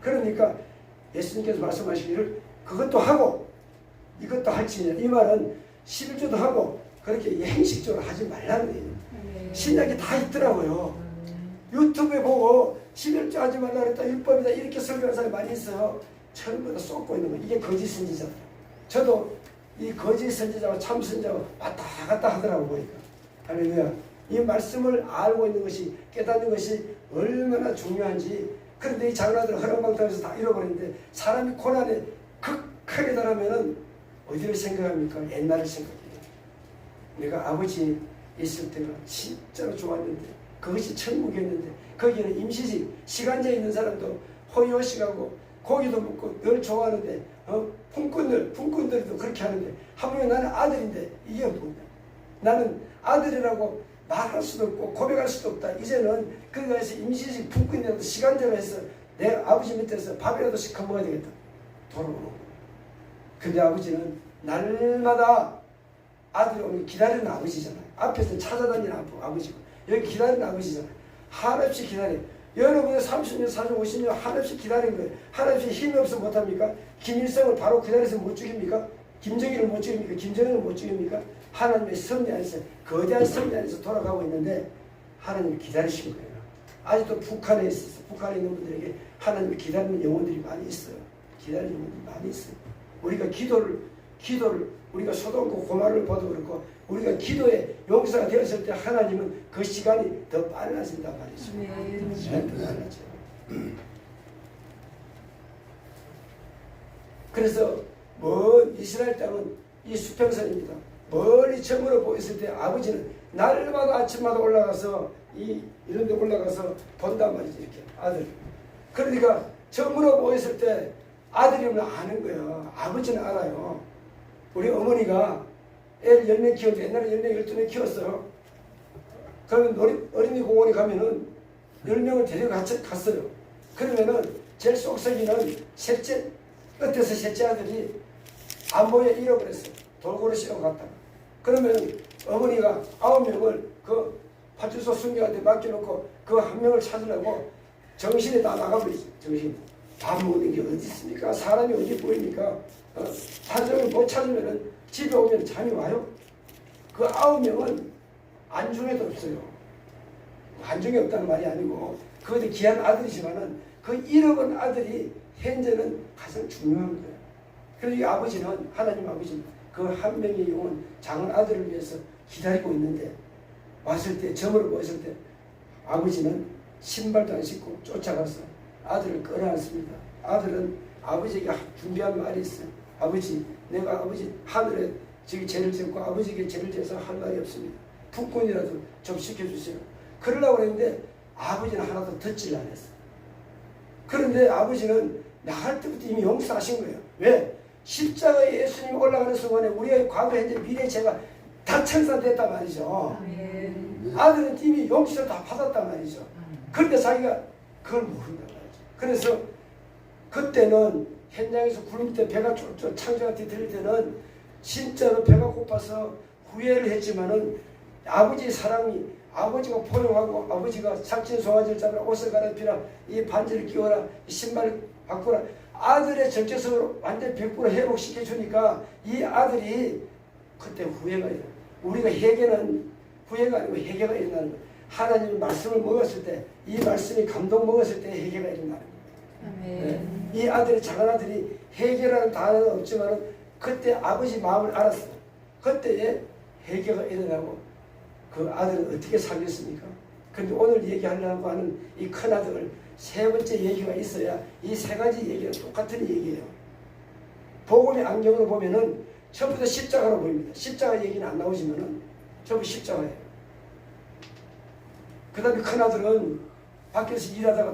그러니까 예수님께서 말씀하시기를 그것도 하고 이것도 할지니라. 이 말은 11조도 하고 그렇게 행식적으로 하지 말라는 거예요. 신약이 다 있더라고요. 유튜브에 보고 11조 하지 말라 그랬다, 율법이다 이렇게 설교하는 사람이 많이 있어요. 전부 다 쏟고 있는 거예요. 이게 거짓 선지자들. 저도 이 거짓 선지자와 참 선지자와 왔다 갔다 하더라고 보니까. 할렐루야. 이 말씀을 알고 있는 것이, 깨닫는 것이 얼마나 중요한지. 그런데 이 작은 아들 허랑방탕에서 다 잃어버리는데, 사람이 고난에 극하게 달하면은 어디를 생각합니까? 옛날을 생각해요. 내가 아버지 있을 때가 진짜로 좋았는데, 그것이 천국이었는데, 거기는 임시직, 시간제 있는 사람도 호의호식하고 고기도 먹고 늘 좋아하는데, 품꾼들도 그렇게 하는데, 하물며 나는 아들인데 이게 뭐냐? 나는 아들이라고 말할 수도 없고 고백할 수도 없다. 이제는 그것이 임시직 품꾼이라도 시간제로 해서 내 아버지 밑에서 밥이라도 시켜 먹어야 되겠다. 돌아오는 거예요. 근데 아버지는 날마다 아들이 오는 기다리는 아버지잖아요. 앞에서 찾아다니는 아버지고 여기 기다리는 아버지잖아요. 한없이 기다려요. 여러분의 30년, 40년, 50년 한없이 기다린 거예요. 한없이 힘이 없어 못합니까? 김일성을 바로 기다려서 못 죽입니까? 김정일을 못 죽입니까? 김정은을 못 죽입니까? 하나님의 섭리 안에서, 거대한 섭리 안에서 돌아가고 있는데 하나님이 기다리신 거예요. 아직도 북한에 있어서, 북한에 있는 분들에게 하나님이 기다리는 영혼들이 많이 있어요. 기다리는 영혼들이 많이 있어요. 우리가 기도를 우리가 소돔과 고마를 봐도 그렇고, 우리가 기도에 용서가 되었을 때 하나님은 그 시간이 더 빨라진단 말이죠. 네, 더 빨라져요. 그래서 먼 이스라엘 땅은 이 수평선입니다. 멀리 저물어 보였을 때 아버지는 날마다 아침마다 올라가서 이런 데 올라가서 본단 말이죠. 이렇게 아들. 그러니까 저물어 보였을 때 아들이면 아는 거예요. 아버지는 알아요. 우리 어머니가 애를 10명 키웠는데, 옛날에 10명, 12명 키웠어요. 그러면 어린이 공원에 가면은 10명을 데리고 갔어요. 그러면은 제일 속썩이는 셋째, 끝에서 셋째 아들이 안보에 잃어버렸어요. 돌고래 씌워 갔다가. 그러면 어머니가 9명을 그 파출소 순경한테 맡겨놓고 그 한 명을 찾으려고 정신이 다 나가버리죠. 정신. 밥 먹는 게 어디 있습니까? 사람이 어디 보입니까? 사정을 못 찾으면 집에 오면 잠이 와요. 그 9명은 안중에도 없어요. 안중에 없다는 말이 아니고 그것도 귀한 아들이지만은 그 잃어버린 아들이 현재는 가장 중요한 거예요. 그래서 이 아버지는, 하나님 아버지는 그 한 명의 영혼, 작은 아들을 위해서 기다리고 있는데, 왔을 때, 점을 보였을 때 아버지는 신발도 안 신고 쫓아가서 아들을 끌어안습니다. 아들은 아버지에게 준비한 말이 있어요. 아버지, 내가 아버지 하늘에 저기 죄를 짓고 아버지에게 죄를 져서 할 말이 없습니다. 품꾼이라도 좀 시켜주세요. 그러려고 했는데 아버지는 하나도 듣지를 않았어요. 그런데 아버지는 나갈 때부터 이미 용서하신 거예요. 왜? 십자가에 예수님이 올라가는 순간에 우리의 과거, 현재, 미래 죄가 다 청산됐단 말이죠. 아들은 이미 용서를 다 받았단 말이죠. 그런데 자기가 그걸 모른단 말이죠. 그래서 그때는 현장에서 굶을 때 배가 쫄쫄 창자같이 들릴 때는 진짜로 배가 고파서 후회를 했지만은 아버지의 사랑이, 아버지가 포용하고 아버지가 삭진 송아지를 잡으라, 옷을 갈아입히라, 이 반지를 끼워라, 이 신발을 바꾸라, 아들의 정체성으로 완전 100% 회복시켜 주니까 이 아들이 그때 후회가 일어나요. 우리가 회개는 후회가 아니고 회개가 일어나는 거예요. 하나님의 말씀을 먹었을 때, 이 말씀이 감동 먹었을 때 회개가 일어나는 거예요. 네. 이 아들이, 작은 아들이 회개라는 단어는 없지만 그때 아버지 마음을 알았어요. 그때에 회개가 일어나고 그 아들은 어떻게 살겠습니까? 그런데 오늘 얘기하려고 하는 이 큰아들 세 번째 얘기가 있어야 이 세 가지 얘기가 똑같은 얘기예요. 복음의 안경으로 보면은 전부 다 십자가로 보입니다. 십자가 얘기는 안 나오지만은 전부 십자가예요. 그 다음에 큰아들은 밖에서 일하다가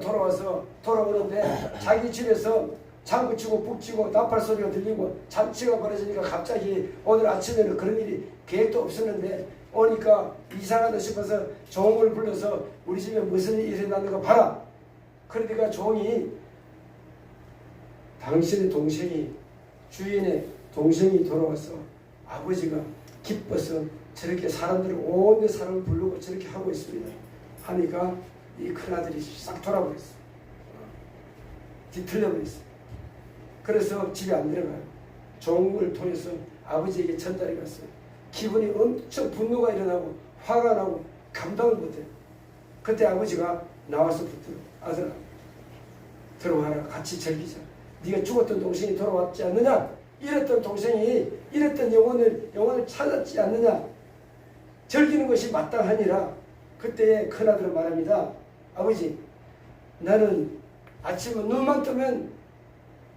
돌아오는데 자기 집에서 장구 치고 북 치고 나팔 소리가 들리고 잔치가 벌어지니까 갑자기 오늘 아침에는 그런 일이 계획도 없었는데 오니까 이상하다 싶어서 종을 불러서 우리 집에 무슨 일이 일어났는가 봐라. 그러니까 종이 당신의 동생이, 주인의 동생이 돌아와서 아버지가 기뻐서 저렇게 사람들을 온 사람을 부르고 저렇게 하고 있습니다. 하니까 이 큰아들이 싹 돌아버렸어요. 뒤틀려버렸어요. 그래서 집에 안 들어가요. 종을 통해서 아버지에게 전달해 갔어요. 기분이 엄청 분노가 일어나고 화가 나고 감당을 못해요. 그때 아버지가 나와서 붙들어. 아들아, 들어와라. 같이 즐기자. 네가 죽었던 동생이 돌아왔지 않느냐? 잃었던 동생이 잃었던 영혼을 찾았지 않느냐? 즐기는 것이 마땅하니라. 그때 큰아들은 말합니다. 아버지, 나는 아침에 눈만 뜨면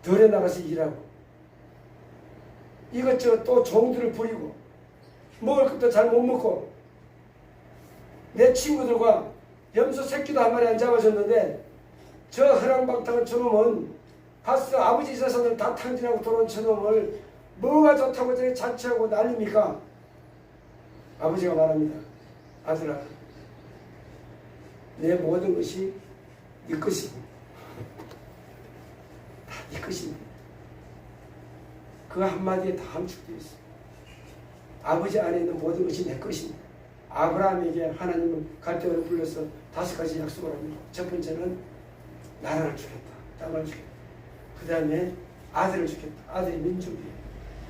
들에 나가서 일하고 이것저것 또 종들을 부리고 먹을 것도 잘 못 먹고 내 친구들과 염소 새끼도 한 마리 안 잡아줬는데 저 허랑방탕한 저놈은 봤어. 아버지 재산을 다 탕진하고 돌아온 저놈을 뭐가 좋다고 저렇게 자처하고 난립니까? 아버지가 말합니다. 아들아, 내 모든 것이 네 것이고 다 네 것입니다. 그 한마디에 다 함축되어 있어요. 아버지 안에 있는 모든 것이 내 것입니다. 아브라함에게 하나님은 갈대어를 불러서 5가지 약속을 합니다. 첫 번째는 나라를 주겠다. 땅을 주겠다. 그 다음에 아들을 주겠다. 아들이 민족이에요.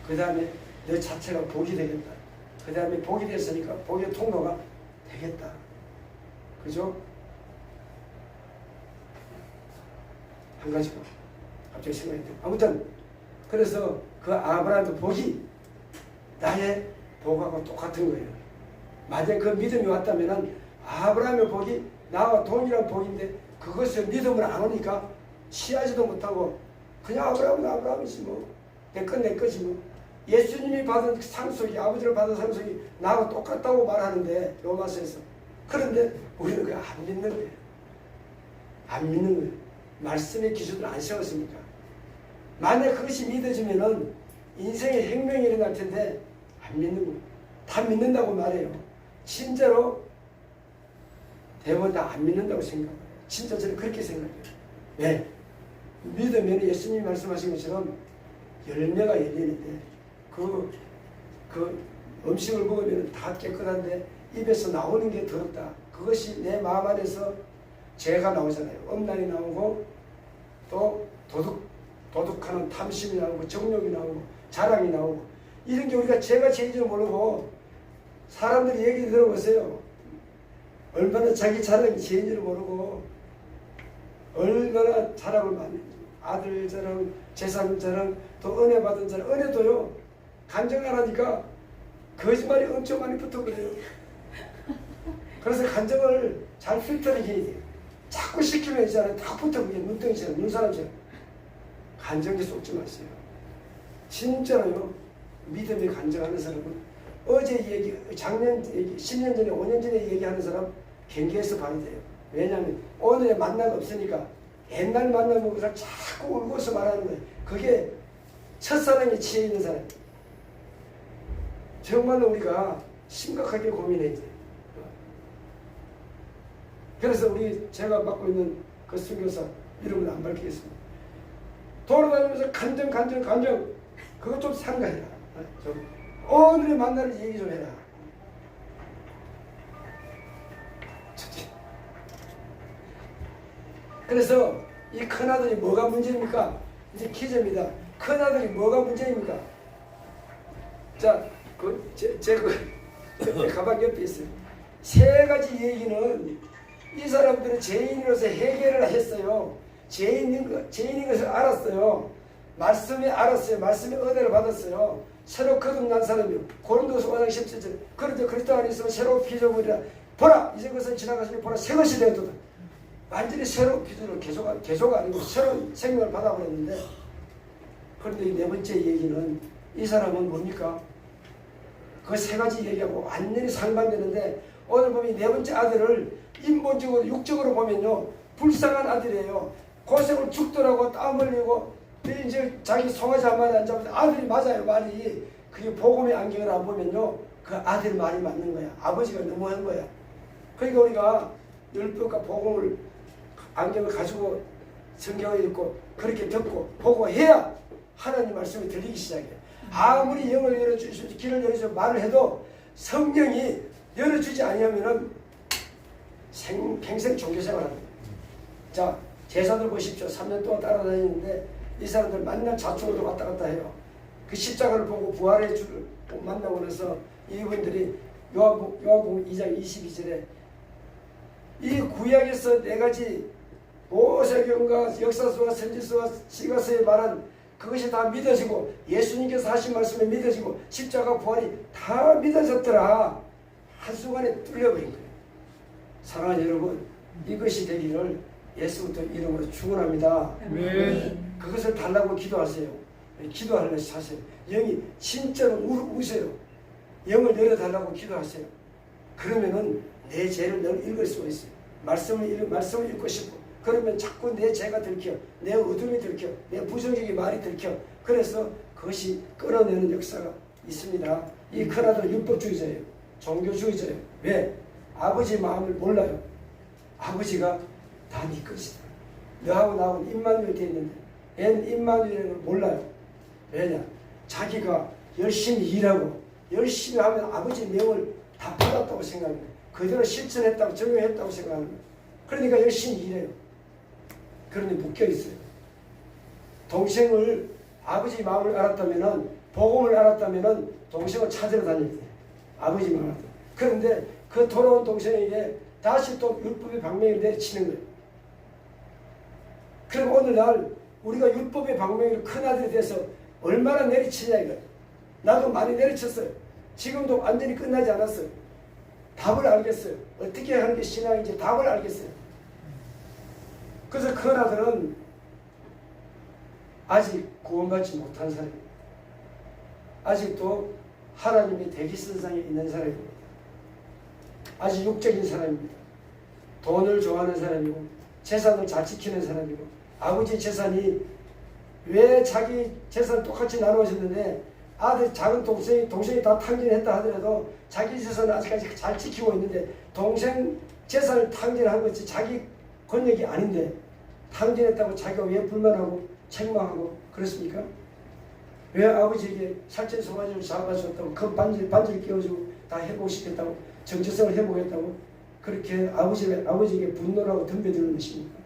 그 다음에 너 자체가 복이 되겠다. 그 다음에 복이 됐으니까 복의 통로가 되겠다. 그죠? 한 가지가 갑자기 생각이 돼요. 아무튼 그래서 그 아브라함의 복이 나의 복하고 똑같은 거예요. 만약 그 믿음이 왔다면 아브라함의 복이 나와 동일한 복인데 그것을 믿음을 안 오니까 취하지도 못하고 그냥 아브라함은 아브라함이지 뭐. 내 건 내 거지 뭐. 예수님이 받은 상속이 아버지를 받은 상속이 나하고 똑같다고 말하는데 로마서에서. 그런데 우리는 그걸 안 믿는 거예요. 안 믿는 거예요. 말씀의 기준을 안 세웠으니까. 만약 그것이 믿어지면은 인생의 혁명이 일어날 텐데 안 믿는 거예요. 다 믿는다고 말해요. 진짜로 대부분 다 안 믿는다고 생각해요. 진짜 저는 그렇게 생각해요. 왜? 믿으면 예수님이 말씀하신 것처럼 열매가 열리는데 그 음식을 먹으면 다 깨끗한데 입에서 나오는 게 더럽다. 그것이 내 마음 안에서 죄가 나오잖아요. 음란이 나오고 또 도둑하는 탐심이 나오고 정욕이 나오고 자랑이 나오고 이런 게 우리가 죄가 죄인 줄 모르고 사람들이 얘기 들어보세요. 얼마나 자기 자랑이 죄인 줄 모르고 얼마나 자랑을 많이 해요. 아들 자랑, 재산 자랑, 또 은혜 받은 자랑. 은혜도요. 간증 안 하니까 거짓말이 엄청 많이 붙어 그래요. 그래서 간증을 잘 필터링 해야 돼요. 자꾸 시키면 이제 다 붙어 그게 눈덩이처럼 눈사람처럼. 간증에 쏟지 마세요. 진짜로요. 믿음에 간증하는 사람은 어제 얘기, 작년 얘기, 10년 전에 5년 전에 얘기하는 사람 경계해서 봐야 돼요. 왜냐하면 오늘의 만나가 없으니까 옛날 만나보고 자꾸 울고서 말하는 거예요. 그게 첫사랑에 취해 있는 사람. 정말로 우리가 심각하게 고민해야 돼요. 그래서 제가 맡고 있는 그 선교사 이름은 안 밝히겠습니다. 돌아다니면서 간증 그거 좀 삼가해라. 좀 오늘의 만나를 얘기 좀 해라. 그래서 이 큰아들이 뭐가 문제입니까? 이제 퀴즈입니다. 큰아들이 뭐가 문제입니까? 자, 제 가방 옆에 있어요. 3가지 얘기는 이 사람들은 죄인으로서 해결을 했어요. 죄인인 것을 알았어요. 말씀에 알았어요. 말씀에 은혜를 받았어요. 새로 거듭난 사람이요. 고린도서 5장 17절. 그런데 그리스도 안에 있으면 새로운 피조물이라. 보라! 이제 것은 지나갔으니 보라 새것이 되었도다. 완전히 새로운 피조를 개조가 아니고 새로운 생명을 받아버렸는데, 그런데 이 4번째 얘기는 이 사람은 뭡니까? 그 3가지 얘기하고 완전히 상반되는데, 오늘 보면 4번째 아들을 인본적으로 육적으로 보면요 불쌍한 아들이에요. 고생을 죽더라고 땀 흘리고 이제 자기 송아지 한 마리 안 잡는데 아들이 맞아요. 말이 그게 복음의 안경을 안 보면요 그 아들 말이 맞는 거야. 아버지가 너무한 거야. 그러니까 우리가 율법과 복음을 안경을 가지고 성경을 읽고 그렇게 듣고 보고 해야 하나님 말씀이 들리기 시작해요. 아무리 영을 열어주시고 길을 열어주시고 말을 해도 성령이 열어주지 아니하면은 평생 종교생활을 합니다. 자, 제자들 보십시오. 3년 동안 따라다니는데 이 사람들 맨날 자충으로 왔다 갔다 해요. 그 십자가를 보고 부활의 주를 만나고 나서 이분들이 요한복음 2장 22절에 이 구약에서 네 가지 모세경과 역사서와 선지서와 시가서에 말한 그것이 다 믿어지고 예수님께서 하신 말씀에 믿어지고 십자가 부활이 다 믿어졌더라. 한순간에 뚫려버린 거예요. 사랑하는 여러분, 이것이 되기를 예수부터 이름으로 축원합니다. 그것을 달라고 기도하세요. 기도하려고 하세요. 영이 진짜로 우세요. 영을 열어달라고 기도하세요. 그러면은 내 죄를 늘 읽을 수가 있어요. 말씀을 읽고 싶고 그러면 자꾸 내 죄가 들켜, 내 어둠이 들켜, 내 부정적인 말이 들켜. 그래서 그것이 끌어내는 역사가 있습니다. 이 큰아들은 율법주의자예요. 종교주의자예요. 왜? 아버지 마음을 몰라요. 아버지가 다 네 것이다. 너하고 나하고 임마누엘 되어 있는데 얘는 임마누엘을 몰라요. 왜냐? 자기가 열심히 일하고 열심히 하면 아버지 명을 다 받았다고 생각합니다. 그대로 실천했다고 적용했다고 생각합니다. 그러니까 열심히 일해요. 그런데 묶여있어요. 동생을 아버지 마음을 알았다면 복음을 알았다면 동생을 찾으러 다닐 때 아버지 마음을 알았다. 그런데 그 돌아온 동생에게 다시 또 율법의 방맹을 내리치는 거예요. 그럼 오늘날 우리가 율법의 방맹을 큰아들이 돼서 얼마나 내리치냐 이거예요. 나도 많이 내리쳤어요. 지금도 완전히 끝나지 않았어요. 답을 알겠어요. 어떻게 하는 게 신앙인지 답을 알겠어요. 그래서 큰아들은 아직 구원받지 못한 사람입니다. 아직도 하나님의 대기선상에 있는 사람입니다. 아직 육적인 사람입니다. 돈을 좋아하는 사람이고 재산을 잘 지키는 사람이고 아버지 재산이 왜 자기 재산을 똑같이 나누어졌는데 아들 작은 동생이 다 탕진했다 하더라도 자기 재산을 아직까지 잘 지키고 있는데 동생 재산을 탕진한 것이 자기 권력이 아닌데 탕진했다고 자기가 왜 불만하고 책망하고 그렇습니까? 왜 아버지에게 살찐 소가지를 잡아줬다고 그 반지를 끼워주고 다 회복시켰다고 정체성을 회복했다고 그렇게 아버지에게 분노를 하고 덤벼드는 것입니까?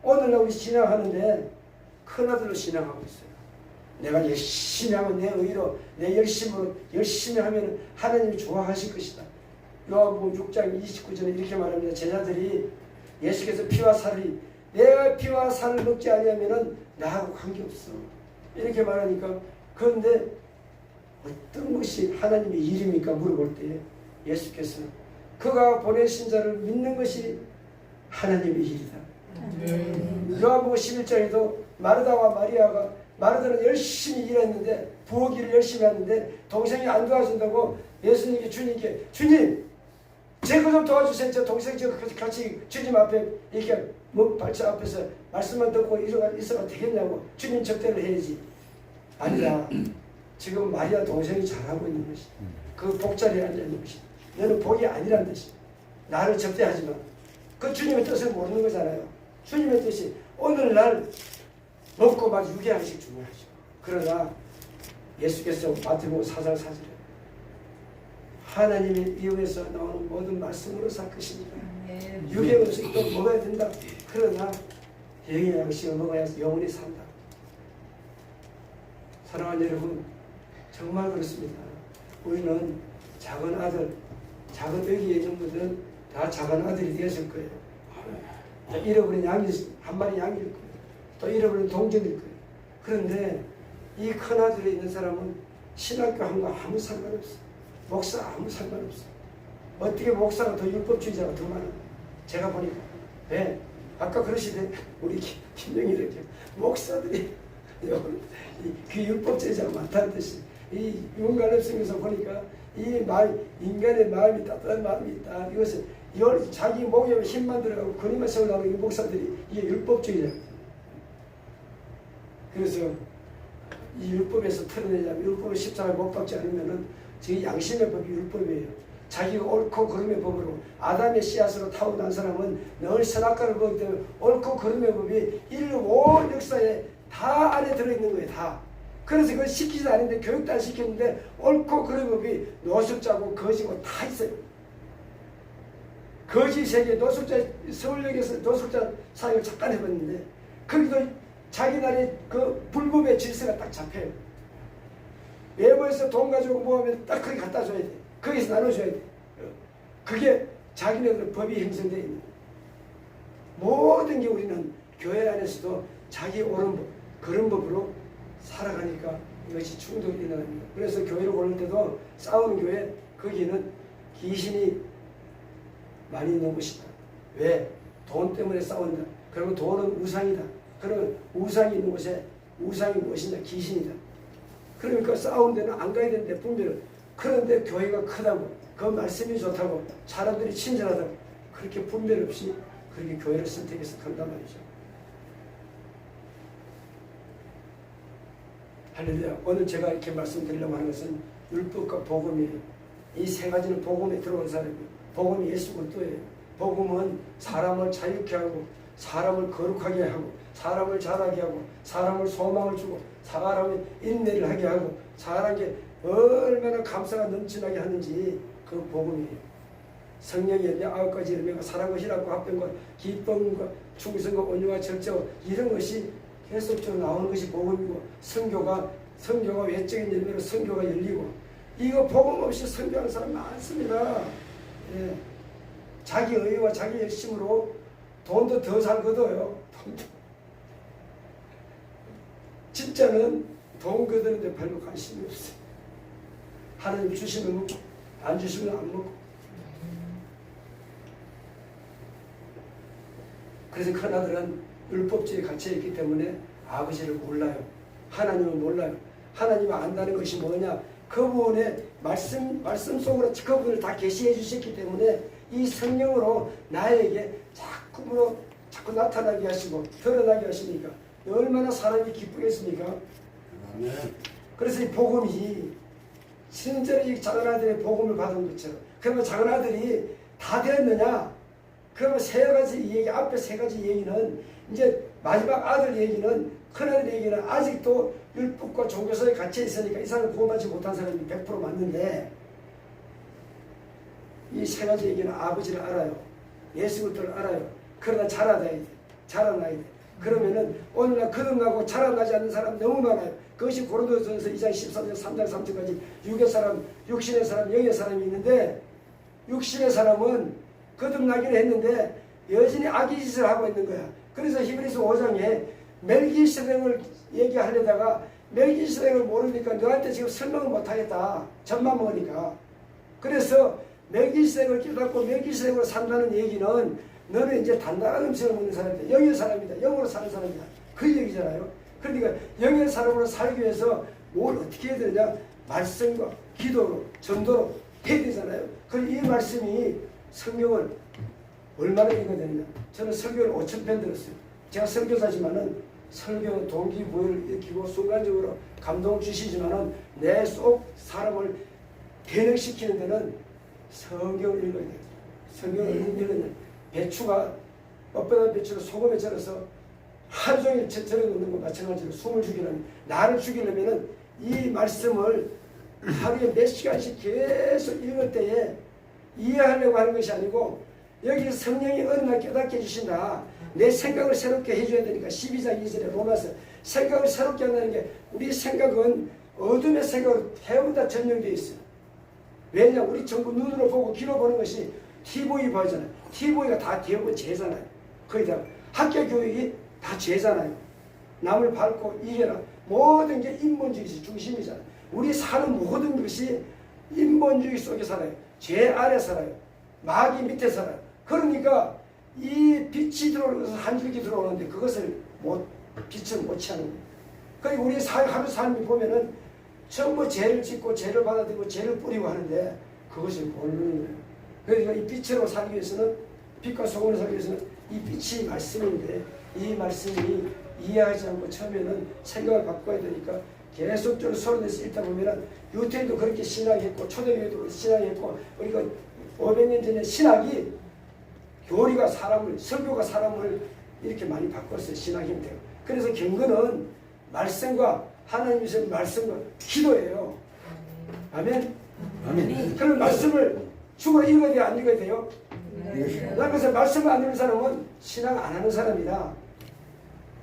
오늘날 우리 신앙하는데 큰아들로 신앙하고 있어요. 내가 열심히 하면 내 의로 내 열심으로 열심히 하면 하나님이 좋아하실 것이다. 요한복음 6장 29절에 이렇게 말합니다. 제자들이 예수께서 피와 살이 내가 피와 살을 먹지 아니하면 나하고 관계없어 이렇게 말하니까 그런데 어떤 것이 하나님의 일입니까? 물어볼 때 예수께서 그가 보내신 자를 믿는 것이 하나님의 일이다. 요한복음 11장에도 마르다와 마리아가 마르다는 열심히 일했는데 부엌 일을 열심히 했는데 동생이 안 도와준다고 예수님께 주님께 주님 제 것 좀 도와주세요. 저 동생 저 같이 주님 앞에 이렇게 발차 앞에서 말씀만 듣고 있어가 되겠냐고 주님 접대를 해야지. 아니라 지금 마리아 동생이 잘하고 있는 것이 그 복자리에 앉아있는 것이 너는 복이 아니란 뜻이 나를 접대하지만 그 주님의 뜻을 모르는 거잖아요. 주님의 뜻이 오늘날 먹고 막 유괴하기식 중요하죠. 그러나 예수께서 마태복음 4장 4절에 하나님의 이용해서 나오는 모든 말씀으로 살 것입니다. 유괴 음식도 먹어야 된다. 그러나 영의 양식을 먹어야 영원히 산다. 사랑하는 여러분, 정말 그렇습니다. 우리는 작은 아들, 작은 애기 예정들은 다 작은 아들이 되었을 거예요. 잃어버린 양이 한 마리 양일 거예요. 또 잃어버린 동전일 거예요. 그런데 이 큰아들에 있는 사람은 신학교 한 거 아무 상관없어. 목사 아무 상관없어. 어떻게 목사가 더 율법주의자가 더 많아? 제가 보니까. 왜? 아까 그러시대 우리 김영희 이렇게 목사들이 그 율법주의자가 많다는 뜻이 이 윤관엽성에서 보니까 인간의 마음이 따뜻한 마음이 있다. 이것은 자기 목에 힘만 들어가고 근육만 세우려고 이 목사들이 이게 율법주의자. 그래서 이 율법에서 털어내자면 율법을 십자가에 못 박지 않으면은 제 양심의 법이 율법이에요. 자기가 옳고 그름의 법으로 아담의 씨앗으로 타고난 사람은 늘 선악과를 먹기 때문에 옳고 그름의 법이 인류 온 역사에 다 안에 들어있는 거예요. 다. 그래서 그걸 시키지 않는데 교육도 안 시켰는데 옳고 그름의 법이 노숙자고 거지고 다 있어요. 거짓 세계 노숙자 서울역에서 노숙자 사역을 잠깐 해봤는데 거기도 자기 나라의 그 불법의 질서가 딱 잡혀요. 외부에서 돈 가지고 모으면 딱 거기 갖다 줘야 돼. 거기서 나눠줘야 돼. 그게 자기네들 법이 형성되어 있는 거예요. 모든 게 우리는 교회 안에서도 자기 옳은 법, 그런 법으로 살아가니까 이것이 충돌이 일어납니다. 그래서 교회를 고를 때도 싸우는 교회 거기는 귀신이 많이 있는 곳이다. 왜? 돈 때문에 싸운다. 그러면 돈은 우상이다. 그러면 우상이 있는 곳에 우상이 무엇이냐? 귀신이다. 그러니까 싸운 데는 안 가야 되는데 분별을. 그런데 교회가 크다고 그 말씀이 좋다고 사람들이 친절하다고 그렇게 분별 없이 그렇게 교회를 선택해서 간단 말이죠. 할렐루야. 오늘 제가 이렇게 말씀드리려고 하는 것은 율법과 복음이에요. 이 세 가지는 복음에 들어온 사람이에요. 복음이 예수 그리스도예요. 복음은 사람을 자유케 하고 사람을 거룩하게 하고 사람을 자라게 하고 사람을 소망을 주고 사람을 인내를 하게 하고 사람에게 얼마나 감사가 넘쳐나게 하는지 그 복음이에요. 성령의 열매 9가지 열매가 사랑과 희락과 화평과 기쁨과 충성과 온유와 절제와 이런 것이 계속적으로 나오는 것이 복음이고 성교가 외적인 열매로 성교가 열리고 이거 복음 없이 성교하는 사람 많습니다. 예. 자기 의와 자기 열심으로 돈도 더 잘 거둬요. 진짜는 돈 거두는데 별로 관심이 없어요. 하나님 주시면 먹고 안 주시면 안 먹고. 그래서 큰아들은 율법주의에 갇혀있기 때문에 아버지를 몰라요. 하나님을 몰라요. 하나님을 안다는 것이 뭐냐? 그분의 말씀 속으로 그분을 다 계시해 주셨기 때문에 이 성령으로 나에게 자꾸 나타나게 하시고 드러나게 하시니까 얼마나 사람이 기쁘겠습니까? 그래서 이 복음이 친절히 이 작은아들의 복음을 받은 것처럼 그러면 작은아들이 다 되었느냐? 그러면 세 가지 얘기, 앞에 세 가지 얘기는 이제 마지막 아들 얘기는 큰아들 얘기는 아직도 율법과 종교사에 갇혀 있으니까 이 사람을 구원받지 못한 사람이 100% 맞는데 이 세 가지 얘기는 아버지를 알아요. 예수 그리스도를 알아요. 그러나 자라나야 돼. 자라나야 돼. 그러면은 오늘날 거듭나고 자라나지 않는 사람 너무 많아요. 그것이 고린도전서 2장 14절 3장 3절까지 육의 사람, 육신의 사람, 영의 사람이 있는데 육신의 사람은 거듭나기는 했는데 여전히 악의 짓을 하고 있는 거야. 그래서 히브리서 5장에 멜기세덱을 얘기하려다가 멜기세덱을 모르니까 너한테 지금 설명을 못하겠다. 젖만 먹으니까. 그래서 멜기세덱을 깨닫고 멜기세덱으로 산다는 얘기는 너는 이제 단단한 음식을 먹는 사람이다. 영의 사람이다. 영으로 사는 사람이다. 그 얘기잖아요. 그러니까 영의 사람으로 살기 위해서 뭘 어떻게 해야 되느냐? 말씀과 기도로 전도로 해야 되잖아요. 그럼 이 말씀이 성경을 얼마나 읽어야 되느냐? 저는 설교를 5,000편 들었어요. 제가 설교사지만은 설교 동기부여를 일으키고 순간적으로 감동을 주시지만은 내 속 사람을 변혁시키는 데는 성경을 읽어야 돼요. 성경을 읽으면 배추가 뻣뻣한 배추를 소금에 절여서 하루 종일 절여 놓는 것 마찬가지로 숨을 죽이려면 나를 죽이려면은 이 말씀을 하루에 몇 시간씩 계속 읽을 때에 이해하려고 하는 것이 아니고 여기 성령이 어느 날 깨닫게 해주신다. 내 생각을 새롭게 해줘야 되니까 12장 2절에 로마서 생각을 새롭게 한다는 게 우리 생각은 어둠의 생각으로 대부분 다 전염되어 있어요. 왜냐? 우리 전부 눈으로 보고 귀로 보는 것이 TV 보잖아요. TV가 다 대부분 죄잖아요. 거기다 학교 교육이 다 죄잖아요. 남을 밟고 이겨라. 모든 게 인본주의 중심이잖아요. 우리 사는 모든 것이 인본주의 속에 살아요. 죄 아래 살아요. 마귀 밑에 살아요. 그러니까 이 빛이 들어오면서 한 줄기 들어오는데 그것을 빛을 못 취하는 거예요. 그러니까 우리 하루 삶이 보면은 전부 죄를 짓고 죄를 받아들이고 죄를 뿌리고 하는데 그것을 모르는 거예요. 그러니까 이 빛으로 살기 위해서는 빛과 소금으로 살기 위해서는 이 빛이 말씀인데 이 말씀이 이해하지 않고 처음에는 생각을 바꿔야 되니까 계속적으로 서론에서 읽다 보면은 유태인도 그렇게 신학했고 초대교회도 그렇게 신학했고 우리가 500년 전에 신학이 교리가 사람을 설교가 사람을 이렇게 많이 바꿨어요. 신학 형태가. 그래서 경건은 말씀과 하나님의 말씀과 기도예요. 아멘. 아멘. 그럼 말씀을 죽어 읽어야 돼요? 안 읽어야 돼요? 그래서 말씀 안 듣는 사람은 신앙 안 하는 사람이다.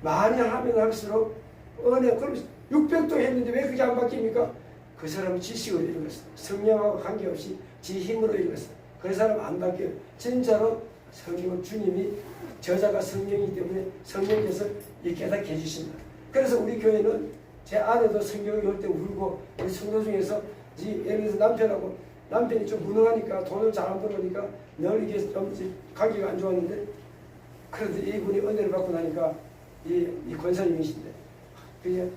많이 하면 할수록 은혜. 그럼 600도 했는데 왜 그게 안 바뀝니까? 그 사람은 지식으로 이루었어. 성령하고 관계없이 지 힘으로 이루었어. 그 사람 안 바뀌어요. 진짜로 성령은 주님이 저자가 성령이기 때문에 성령께서 이 깨닫게 해주신다. 그래서 우리 교회는 제 아내도 성경을 읽을 때 울고 우리 성도 중에서 예를 들어서 남편이 좀 무능하니까 돈을 잘 안 벌으니까 늘 이게 좀 관계가 안 좋았는데 그래도 이분이 은혜를 받고 나니까 이 권사님이신데 그게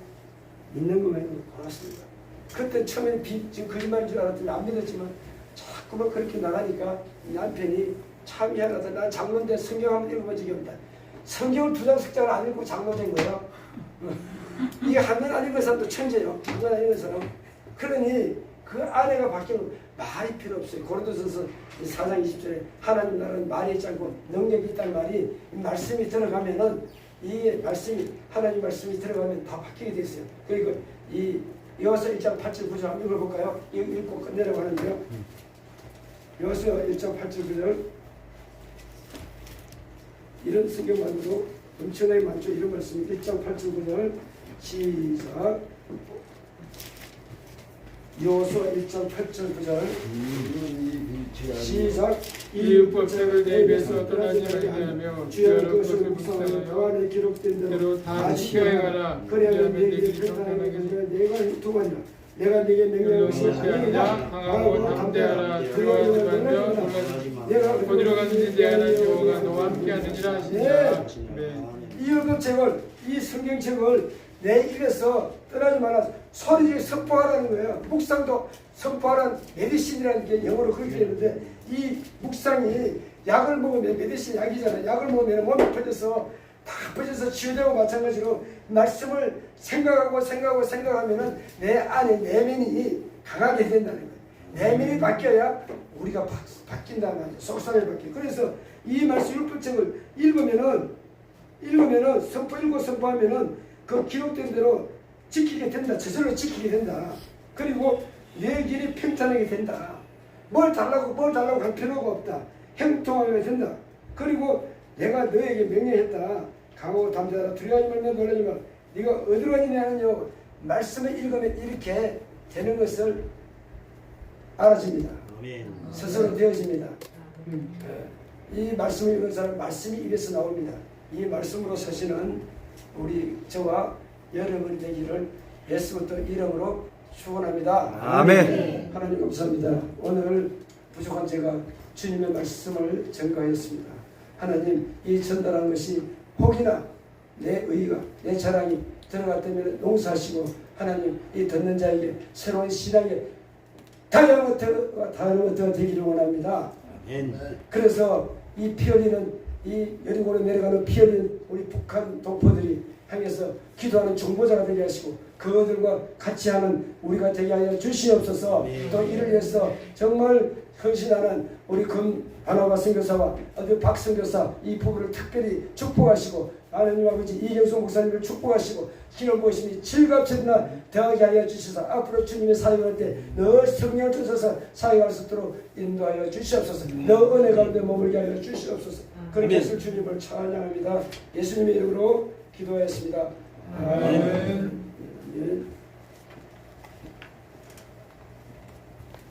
믿는 것만 고맙습니다. 그때 처음에는 지금 거짓말인 줄 알았더니 안 믿었지만 자꾸만 그렇게 나가니까 남편이 참 희한하다. 난 장로인데 성경 한번 읽어본 적이 없다. 성경을 2장 석장을 안 읽고 장로된 거예요. 이게 한번 안 읽은 사람도 천재요. 한번 안 읽은 사람. 그러니 그 아내가 바뀌면 말이 필요 없어요. 고린도전서 4장 20절에 하나님 나라는 말이 있지 않고 능력이 있다는 말이 말씀이 들어가면은 이 말씀이 하나님 말씀이 들어가면 다 바뀌게 됐어요. 그리고 이 여호수아 1장 8절 9절 한번 읽어볼까요? 읽고 끝내려고 하는데요. 여호수아 1장 8절 9절 이런 성경만으로 엄청나게 많죠. 이런 말씀 1장 8절 9절 시작. 여호수아 1장 8절 9절 시작. 이 율법책을 내 입에서 떠나지 말게 주의 것을 묵상하여 그 안에 기록된 대로 다 지켜가라. 그래야만 내게 평안하게 내가 형통하리라. 내가 네게 명령한 것이 아니라 강하고 담대하라. 두려워하지 말며 놀라지 내가 어디로 가든지 내 하나님 여호와가 너와 함께하느니라 하시니라. 이 율법책을 이 성경책을 내 입에서 떠나지 말아 소리를 선포하라는 거예요. 묵상도 선포하라는 메디신이라는 게 영어로 그렇게 되는데 이 묵상이 약을 먹으면 메디신 약이잖아요. 약을 먹으면 몸이 퍼져서 다 퍼져서 치유되고 마찬가지로 말씀을 생각하면은 내 안에 내면이 강하게 된다는 거예요. 내면이 바뀌어야 우리가 바뀐다는 말이죠. 속사람이 바뀌어요. 그래서 이 말씀 율법책을 읽으면은 선포하면은 그 기록된 대로 지키게 된다. 저절로 지키게 된다. 그리고 내 길이 평탄하게 된다. 뭘 달라고 할 필요가 없다. 형통하게 된다. 그리고 내가 너에게 명령했다. 강하고 담대하라. 두려워하지 말며 놀라지 마라. 네가 어디로 가느냐는요. 말씀을 읽으면 이렇게 되는 것을 알아집니다. 스스로 되어집니다. 이 말씀을 읽은 사람 말씀이 입에서 나옵니다. 이 말씀으로 사시는 우리 저와 여러분이 되기를 예수부터 이름으로 축원합니다. 아멘. 하나님 감사합니다. 오늘 부족한 제가 주님의 말씀을 전가하였습니다. 하나님 이 전달한 것이 혹이나 내 의가 내 자랑이 들어갔다면 용서하시고 하나님 이 듣는 자에게 새로운 신앙의 다이아몬드가 되기를 원합니다. 아멘. 그래서 이 피 흘리는 이 여리고로 내려가는 피 흘리는 우리 북한 동포들이 향해서 기도하는 중보자가 되게 하시고 그들과 같이 하는 우리가 되게 하여 주시옵소서. 또 이를 위해서 정말 헌신하는 우리 바나바 선교사와 박 선교사 이 부부를 특별히 축복하시고 하나님 아버지 이경수 목사님을 축복하시고 기름 부으심이 즐겁게나 더하게 하여 주시사 앞으로 주님의 사역할 때 늘 성령을 주셔서 사역할 수 있도록 인도하여 주시옵소서. 너 은혜 가운데 머물게 하여 주시옵소서. 그런 것을 주님을 찬양합니다. 예수님의 이름으로 기도하였습니다. 아멘.